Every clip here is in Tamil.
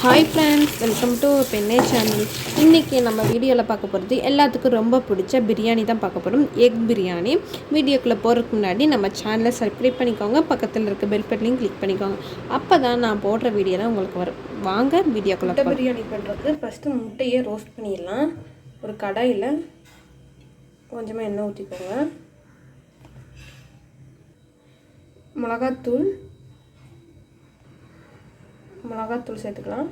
ஹாய் ஃப்ரெண்ட்ஸ், வெல்கம் டு பெண்ணே சேனல். இன்றைக்கி நம்ம வீடியோவில் பார்க்க போகிறது எல்லாத்துக்கும் ரொம்ப பிடிச்ச பிரியாணி தான் பார்க்க போகிறோம். எக் பிரியாணி. வீடியோக்குள்ளே போகிறதுக்கு முன்னாடி நம்ம சேனலை சப்ஸ்கிரைப் பண்ணிக்கோங்க, பக்கத்தில் இருக்க பெல் பட்டனையும் கிளிக் பண்ணிக்கோங்க. அப்போ தான் நான் போடுற வீடியோலாம் உங்களுக்கு வரும். வாங்க வீடியோக்குள்ளே. பிரியாணி பண்ணுறதுக்கு ஃபஸ்ட்டு முட்டையை ரோஸ்ட் பண்ணிடலாம். ஒரு கடாயில் கொஞ்சமாக எண்ணெய் ஊற்றிக்கோங்க. மிளகாத்தூள் சேர்த்துக்கலாம்.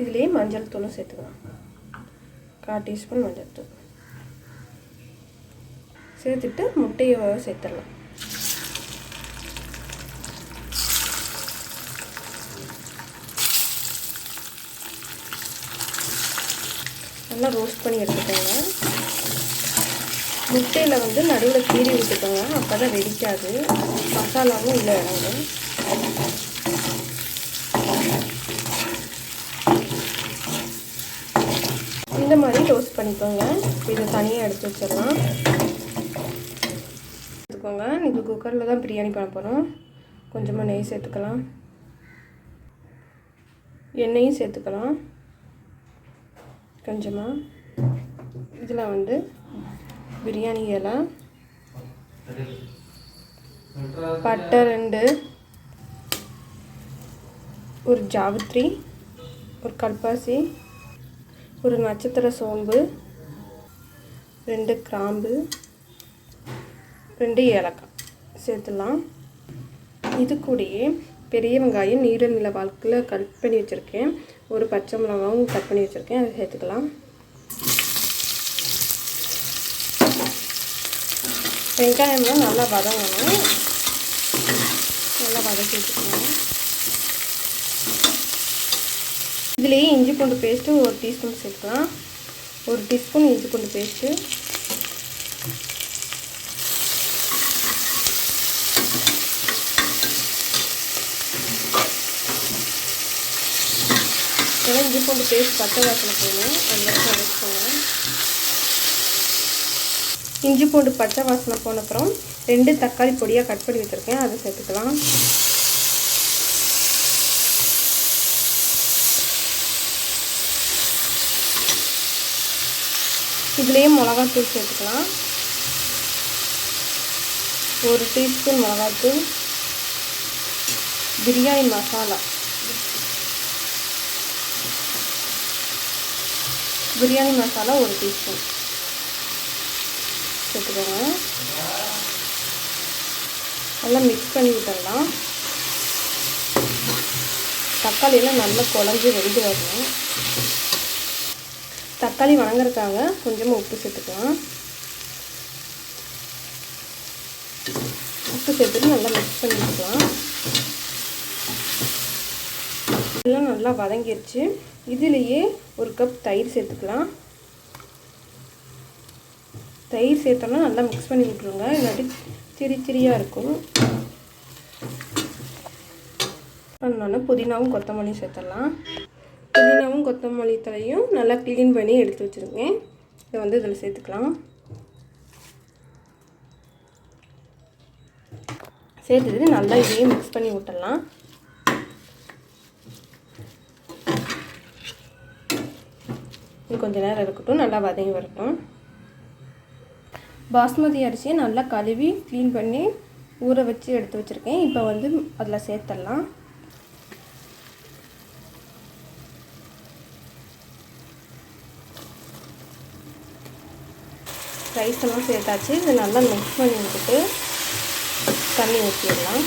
இதுலேயே மஞ்சள் தூளும் சேர்த்துக்கலாம். 1/4 டீஸ்பூன் மஞ்சள் தூள் சேர்த்துட்டு முட்டையை சேர்த்துடலாம். நல்லா ரோஸ்ட் பண்ணி எடுத்துக்கோங்க. முட்டையில் நடுவில் கீறி விட்டுக்கோங்க, அப்போ தான் வெடிக்காது, மசாலாவும் உள்ளே இறங்கும். இந்த மாதிரி ரோஸ்ட் பண்ணிக்கோங்க. இதை தனியாக எடுத்து வச்சிடலாம். எடுத்துக்கோங்க. இது குக்கரில் தான் பிரியாணி பண்ண போகிறோம். கொஞ்சமாக நெய் சேர்த்துக்கலாம், எண்ணெயும் சேர்த்துக்கலாம் கொஞ்சமாக. இதில் பிரியாணி இலை, பட்டை 2, ஒரு ஜாவித்ரி, ஒரு கல்பாசி, ஒரு நட்சத்திர சோம்பு, 2 கிராம்பு, 2 ஏலக்காய் சேர்த்துடலாம். இது கூடயே பெரிய வெங்காயம் நீல வாக்கில் கட் பண்ணி வச்சுருக்கேன். ஒரு பச்சை மிளகாவும் கட் பண்ணி வச்சுருக்கேன், அதை சேர்த்துக்கலாம். வெங்காயம்லாம் நல்லா வதங்கணும். நல்லா வதக்கி வச்சுக்கணும். இதுலேயே இஞ்சி பூண்டு பேஸ்ட்டு 1 டீஸ்பூன் சேர்த்துக்கலாம். 1 டீஸ்பூன் இஞ்சி பூண்டு பேஸ்ட்டு, இஞ்சி பூண்டு பேஸ்ட் பச்சை வாசனை போகணும், அந்த வதக்கிக்கோங்க. இஞ்சி பூண்டு பச்சை வாசனை போன அப்புறம் 2 தக்காளி பொடியாக கட் பண்ணி வச்சுருக்கேன், அதை சேர்த்துக்கலாம். இதுலேயே மிளகாத்தூள் சேர்த்துக்கலாம். 1 டீஸ்பூன் மிளகாத்தூள், பிரியாணி மசாலா, பிரியாணி மசாலா 1 டீஸ்பூன் சேர்த்துக்கோங்க. நல்லா மிக்ஸ் பண்ணி விட்டுடலாம். தக்காளியெல்லாம் நல்லா குழஞ்சி வெந்து வரணும். தக்காளி வணங்குறதுக்காக கொஞ்சமாக உப்பு சேர்த்துக்கலாம். உப்பு சேர்த்துட்டு நல்லா மிக்ஸ் பண்ணி விட்டுக்கலாம். எல்லாம் நல்லா வதங்கிடுச்சு. இதுலேயே 1 கப் தயிர் சேர்த்துக்கலாம். தயிர் சேர்த்தோன்னா நல்லா மிக்ஸ் பண்ணி விட்டுருங்க, இல்லாட்டி திரியாக இருக்கும். அதனால புதினாவும் கொத்தமல்லியும் சேர்த்துடலாம். புதினாவும் கொத்தமல்லி தழையும் நல்லா க்ளீன் பண்ணி எடுத்து வச்சுருக்கேன். இதை இதில் சேர்த்துக்கலாம். சேர்த்துட்டு நல்லா இதையும் மிக்ஸ் பண்ணி விட்டுடலாம். இது கொஞ்சம் நேரம் இருக்கட்டும், நல்லா வதங்கி வரட்டும். பாஸ்மதி அரிசியை நல்லா கழுவி க்ளீன் பண்ணி ஊற வச்சு எடுத்து வச்சுருக்கேன். இப்போ அதில் சேர்த்துடலாம். ரைஸ் எல்லாம் சேர்த்தாச்சு. இது நல்லா மிக்ஸ் பண்ணி விட்டுட்டு தண்ணி ஊற்றிடலாம்.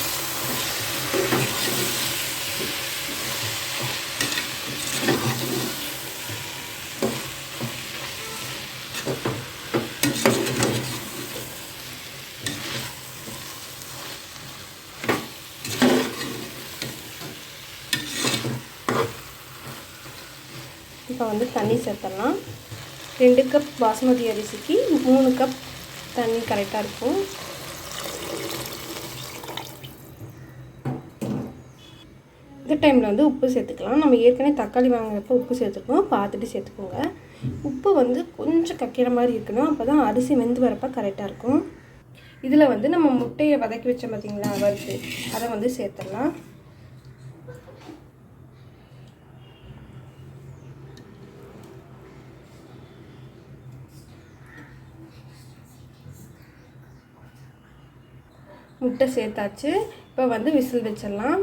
இப்போ தண்ணி சேர்த்துடலாம். 2 கப் பாஸ்மதி அரிசிக்கு 3 கப் தண்ணி கரெக்டாக இருக்கும். இந்த டைமில் உப்பு சேர்த்துக்கலாம். நம்ம ஏற்கனவே தக்காளி வாங்குறப்போ உப்பு சேர்த்துருக்கோம், பார்த்துட்டு சேர்த்துக்கோங்க. உப்பு கொஞ்சம் கக்கிற மாதிரி இருக்கணும், அப்போ தான் அரிசி வெந்து வரப்போ கரெக்டாக இருக்கும். இதில் நம்ம முட்டையை வதக்கி வச்சோம் பார்த்திங்களா, வறுத்து அதை சேர்த்துடலாம். முட்டை சேர்த்தாச்சு. இப்போ வந்து விசில் வச்சிடலாம்.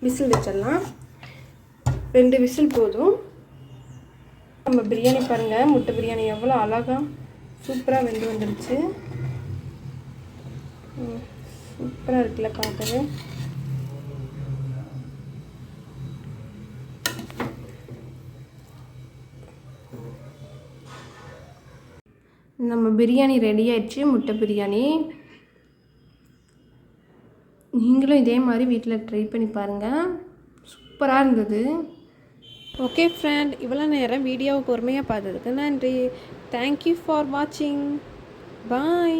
விசில் வச்சிடலாம். 2 விசில் போதும். நம்ம பிரியாணி பாருங்கள், முட்டை பிரியாணி எவ்வளோ அழகாக சூப்பராக வெந்து வந்துடுச்சு. சூப்பராக இருக்குல்ல பார்க்கவே. நம்ம பிரியாணி ரெடி ஆயிடுச்சு, முட்டை பிரியாணி. நீங்களும் இதே மாதிரி வீட்டில் ட்ரை பண்ணி பாருங்கள், சூப்பராக இருந்தது. ஓகே ஃப்ரெண்ட், இவ்வளோ நேரம் வீடியோவை பொறுமையாக பார்த்ததுக்கு நன்றி. தேங்க்யூ ஃபார் வாட்சிங். பாய்.